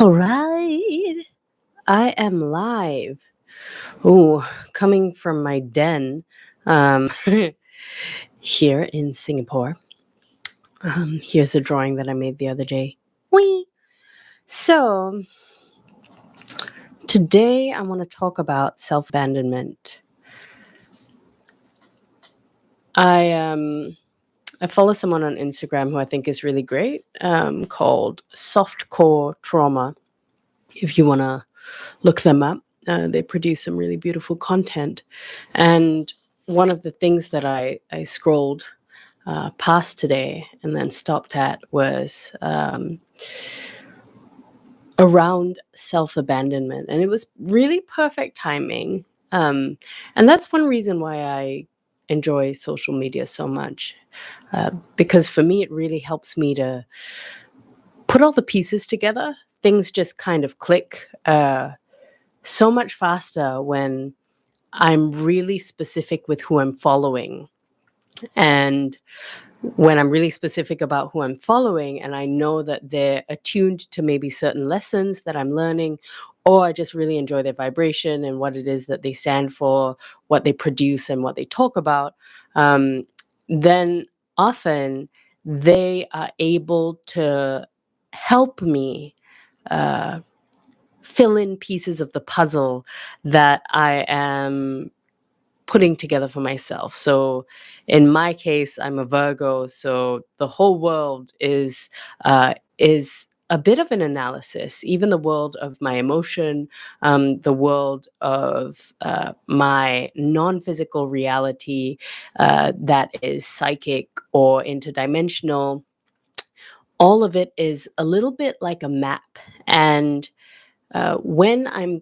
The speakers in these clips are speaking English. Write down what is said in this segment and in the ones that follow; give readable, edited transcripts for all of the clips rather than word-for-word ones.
All right. I am live. Ooh, coming from my den here in Singapore. Here's a drawing that I made the other day. Whee! So, today I want to talk about self-abandonment. I follow someone on Instagram who I think is really great, called Softcore Trauma. If you want to look them up, they produce some really beautiful content. And one of the things that I scrolled past today and then stopped at was around self-abandonment. And it was really perfect timing. And that's one reason why I enjoy social media so much. Because for me, it really helps me to put all the pieces together. Things just kind of click so much faster when I'm really specific with who I'm following. And when I'm really specific about who I'm following and I know that they're attuned to maybe certain lessons that I'm learning, or I just really enjoy their vibration and what it is that they stand for, what they produce, and what they talk about, then often they are able to help me fill in pieces of the puzzle that I am putting together for myself. So in my case, I'm a Virgo, so the whole world is a bit of an analysis, even the world of my emotion, the world of my non-physical reality that is psychic or interdimensional. All of it is a little bit like a map. And when I'm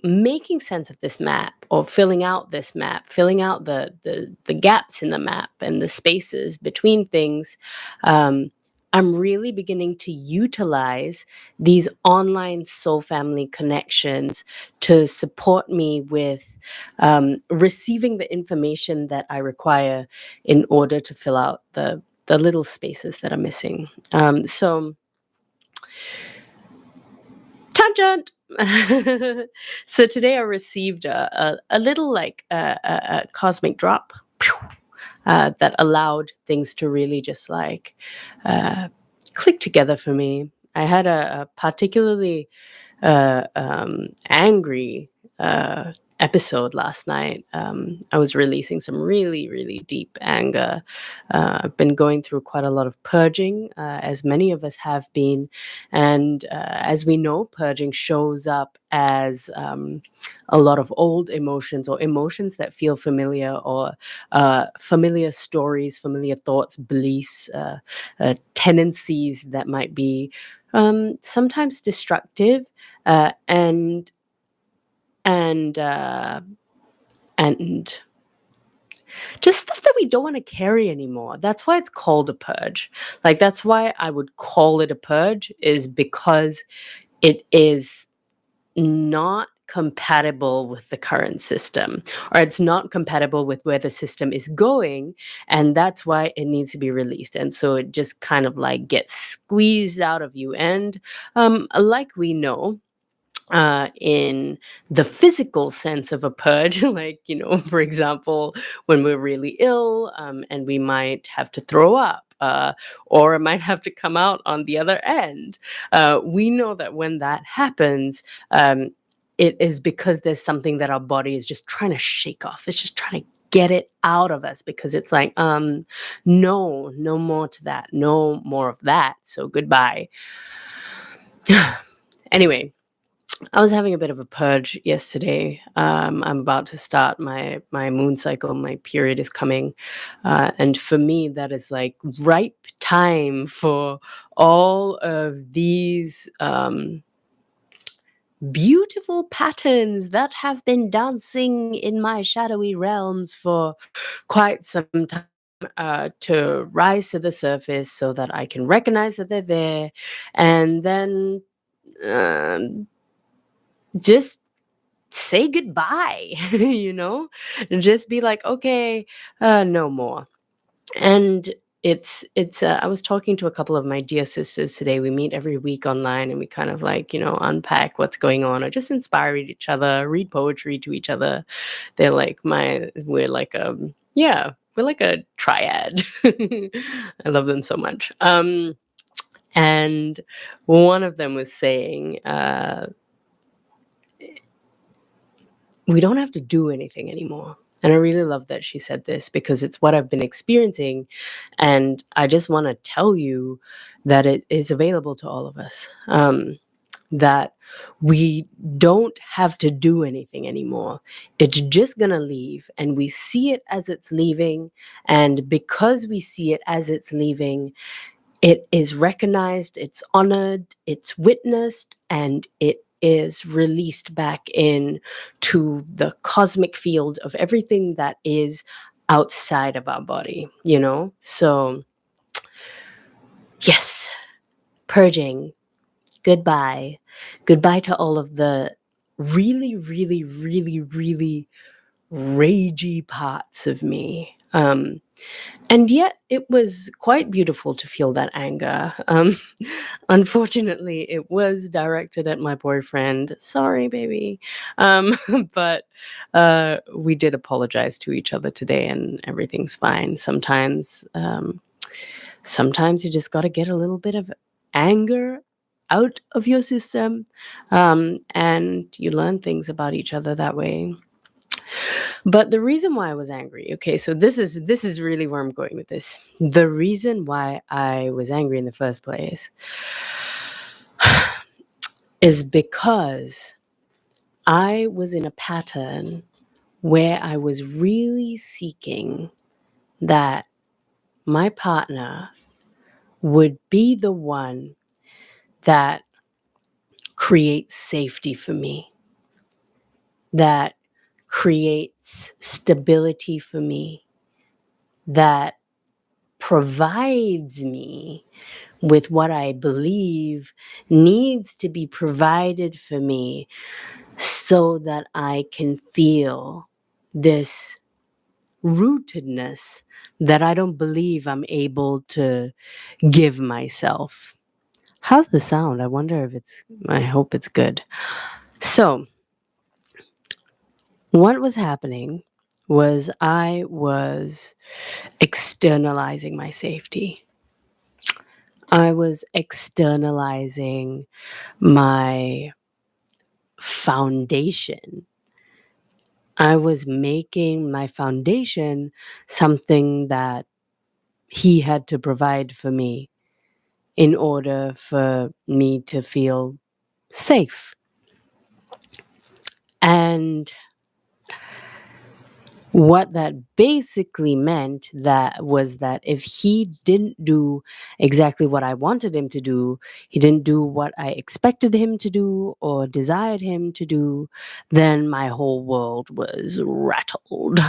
making sense of this map or filling out this map, filling out the gaps in the map and the spaces between things, I'm really beginning to utilize these online soul family connections to support me with receiving the information that I require in order to fill out the little spaces that are missing. So tangent. So today I received a little like a cosmic drop that allowed things to really just like click together for me. I had a particularly angry episode last night. I was releasing some really, really deep anger. I've been going through quite a lot of purging, as many of us have been. And as we know, purging shows up as a lot of old emotions or emotions that feel familiar or familiar stories, familiar thoughts, beliefs, tendencies that might be sometimes destructive and and just stuff that we don't want to carry anymore. That's why it's called a purge. Like that's why I would call it a purge, is because it is not compatible with the current system, or it's not compatible with where the system is going, and that's why it needs to be released. And so it just kind of like gets squeezed out of you. And like we know, in the physical sense of a purge, like, for example, when we're really ill, and we might have to throw up, or it might have to come out on the other end. We know that when that happens, it is because there's something that our body is just trying to shake off. It's just trying to get it out of us, because it's like, no more to that, no more of that. So goodbye. Anyway, I was having a bit of a purge yesterday. I'm about to start my moon cycle. My period is coming, and for me, that is like ripe time for all of these beautiful patterns that have been dancing in my shadowy realms for quite some time. To rise to the surface so that I can recognize that they're there, and then um, just say goodbye, and just be like, okay, no more. And it's I was talking to a couple of my dear sisters today. We meet every week online and we kind of like, unpack what's going on or just inspire each other, read poetry to each other. They're like we're like yeah, we're like a triad. I love them so much. And one of them was saying, we don't have to do anything anymore. And I really love that she said this because it's what I've been experiencing. And I just want to tell you that it is available to all of us. That we don't have to do anything anymore. It's just going to leave. And we see it as it's leaving. And because we see it as it's leaving, it is recognized, it's honored, it's witnessed, and it is released back in to the cosmic field of everything that is outside of our body, So, yes, purging, goodbye. Goodbye to all of the really, really, really, really ragey parts of me. And yet it was quite beautiful to feel that anger. Unfortunately, it was directed at my boyfriend. Sorry, baby. Um, but we did apologize to each other today, and everything's fine. Sometimes you just got to get a little bit of anger out of your system, and you learn things about each other that way. But the reason why I was angry, okay, so this is really where I'm going with this. The reason why I was angry in the first place is because I was in a pattern where I was really seeking that my partner would be the one that creates safety for me, that creates stability for me, that provides me with what I believe needs to be provided for me so that I can feel this rootedness that I don't believe I'm able to give myself. How's the sound? I hope it's good. So, what was happening was I was externalizing my safety. I was externalizing my foundation. I was making my foundation something that he had to provide for me in order for me to feel safe. And what that basically meant that was that if he didn't do exactly what I wanted him to do, he didn't do what I expected him to do or desired him to do, then my whole world was rattled.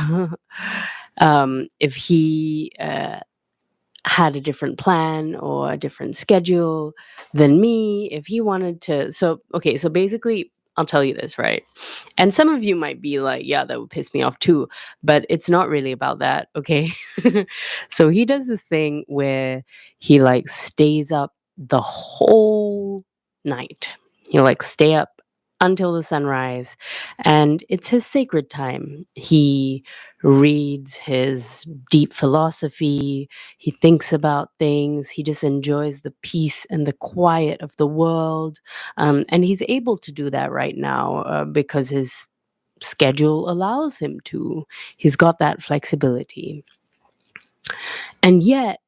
If he had a different plan or a different schedule than me, if he wanted to. So, okay, so basically, I'll tell you this, right? And some of you might be like, yeah, that would piss me off too, but it's not really about that, okay? So he does this thing where he like stays up the whole night. He'll like stay up until the sunrise, and it's his sacred time. He reads his deep philosophy, he thinks about things, he just enjoys the peace and the quiet of the world. And he's able to do that right now because his schedule allows him to. He's got that flexibility. And yet,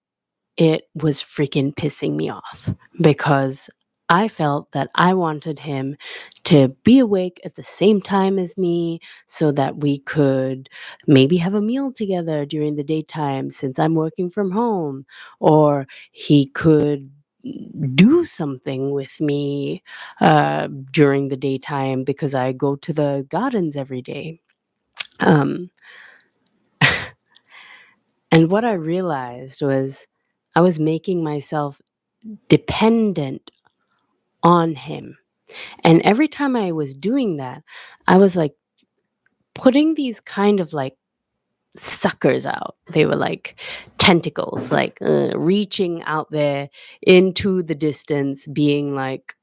it was freaking pissing me off because I felt that I wanted him to be awake at the same time as me so that we could maybe have a meal together during the daytime since I'm working from home, or he could do something with me during the daytime because I go to the gardens every day. Um, and what I realized was I was making myself dependent on him. And every time I was doing that, I was like putting these kind of like suckers out. They were like tentacles, like reaching out there into the distance, being like,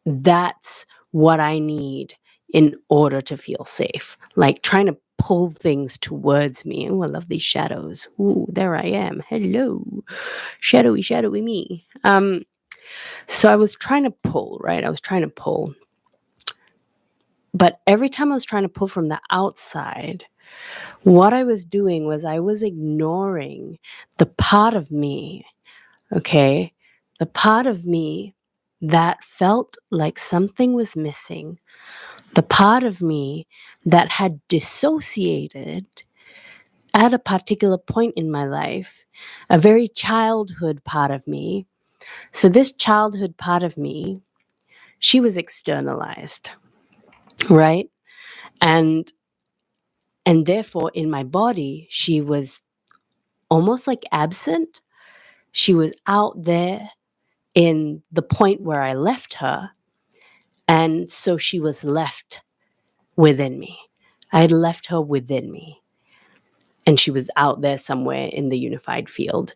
that's what I need in order to feel safe. Like trying to pull things towards me. Oh, I love these shadows. Ooh, there I am. Hello. Shadowy me. So I was trying to pull, right? I was trying to pull. But every time I was trying to pull from the outside, what I was doing was I was ignoring the part of me, okay? The part of me that felt like something was missing, the part of me that had dissociated at a particular point in my life, a very childhood part of me. So, this childhood part of me, she was externalized, right? And therefore in my body she was almost like absent. She was out there in the point where I left her, and so she was left within me. I had left her within me, and she was out there somewhere in the unified field,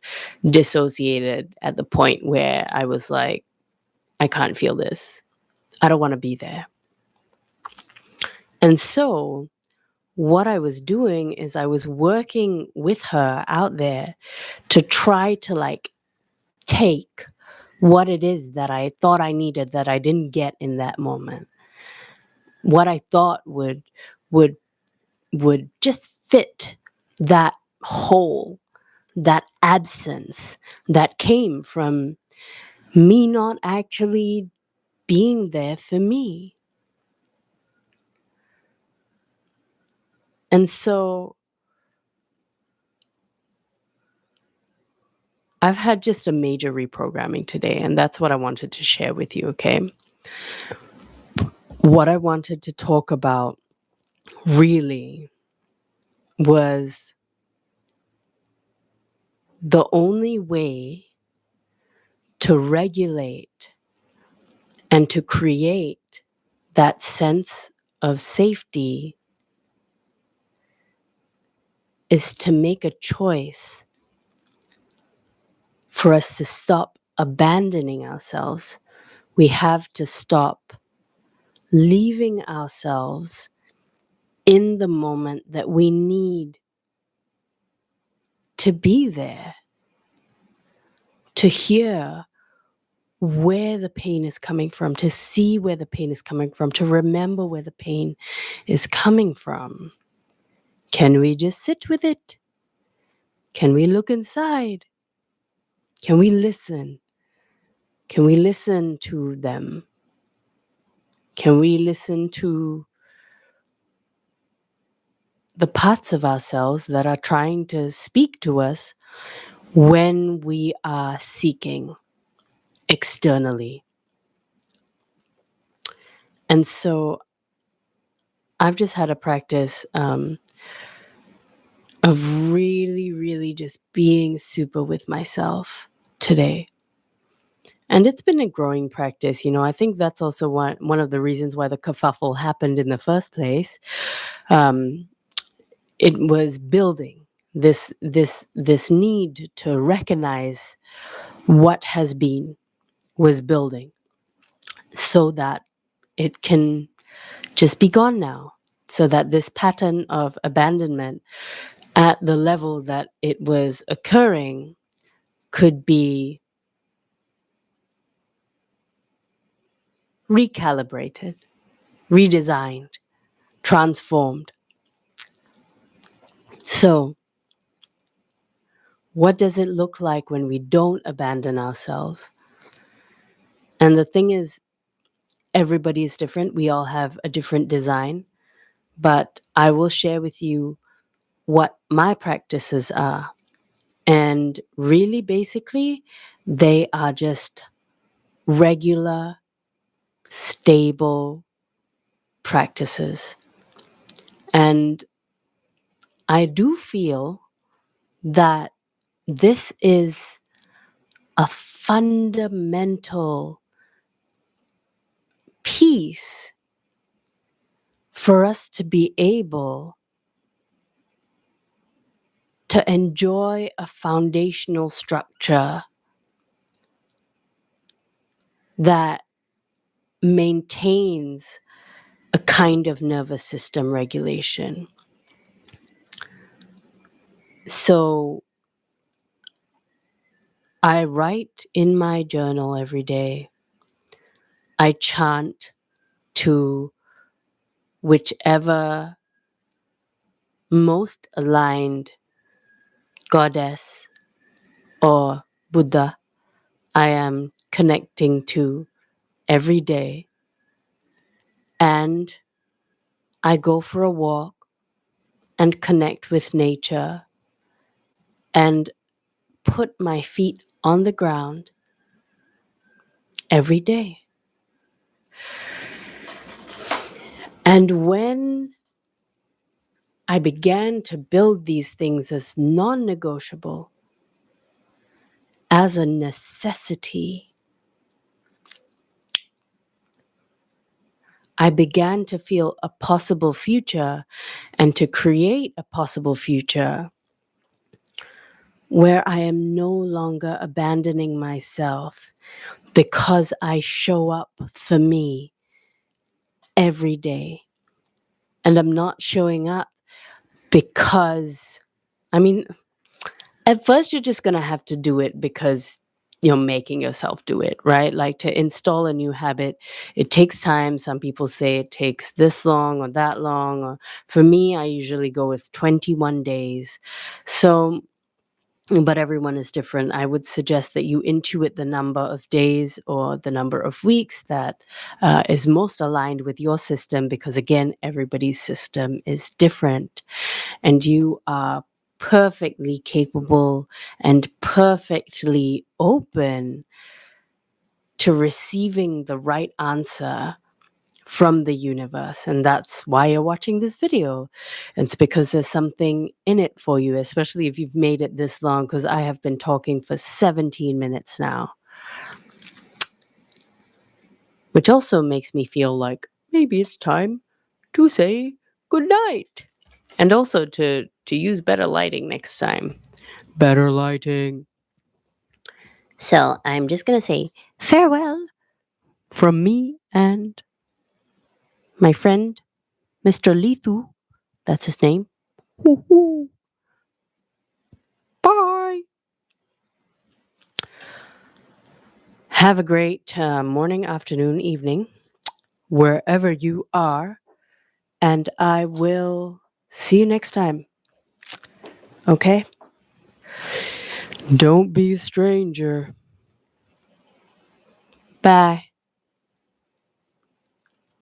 dissociated at the point where I was like, I can't feel this, I don't want to be there. And so what I was doing is I was working with her out there to try to like take what it is that I thought I needed that I didn't get in that moment. What I thought would just fit that hole, that absence that came from me not actually being there for me. And so I've had just a major reprogramming today, and that's what I wanted to share with you, okay? What I wanted to talk about really was the only way to regulate and to create that sense of safety is to make a choice for us to stop abandoning ourselves. We have to stop leaving ourselves in the moment that we need to be there, to hear where the pain is coming from, to see where the pain is coming from, to remember where the pain is coming from. Can we just sit with it? Can we look inside? Can we listen? Can we listen to them? Can we listen to the parts of ourselves that are trying to speak to us when we are seeking externally? And so I've just had a practice of really, really just being super with myself today. And it's been a growing practice. I think that's also one of the reasons why the kerfuffle happened in the first place. It was building this need to recognize what has been was building so that it can just be gone now, so that this pattern of abandonment at the level that it was occurring could be recalibrated, redesigned, transformed. So, what does it look like when we don't abandon ourselves? And the thing is, everybody is different. We all have a different design. But I will share with you what my practices are. And really, basically, they are just regular, stable practices. And I do feel that this is a fundamental piece for us to be able to enjoy a foundational structure that maintains a kind of nervous system regulation. So I write in my journal every day. I chant to whichever most aligned goddess or Buddha I am connecting to every day. And I go for a walk and connect with nature and put my feet on the ground every day. And when I began to build these things as non-negotiable, as a necessity, I began to feel a possible future and to create a possible future where I am no longer abandoning myself because I show up for me every day. And I'm not showing up because, at first you're just going to have to do it because you're making yourself do it, right? Like to install a new habit, it takes time. Some people say it takes this long or that long. Or for me, I usually go with 21 days. So, but everyone is different. I would suggest that you intuit the number of days or the number of weeks that is most aligned with your system, because again, everybody's system is different. And you are perfectly capable and perfectly open to receiving the right answer from the universe. And that's why you're watching this video. It's because there's something in it for you, especially if you've made it this long, because I have been talking for 17 minutes now, which also makes me feel like maybe it's time to say good night, and also to use better lighting next time. Better lighting. So I'm just going to say farewell from me and my friend, Mr. Lithu. That's his name. Woo-hoo. Bye. Have a great morning, afternoon, evening, wherever you are. And I will see you next time. Okay? Don't be a stranger. Bye.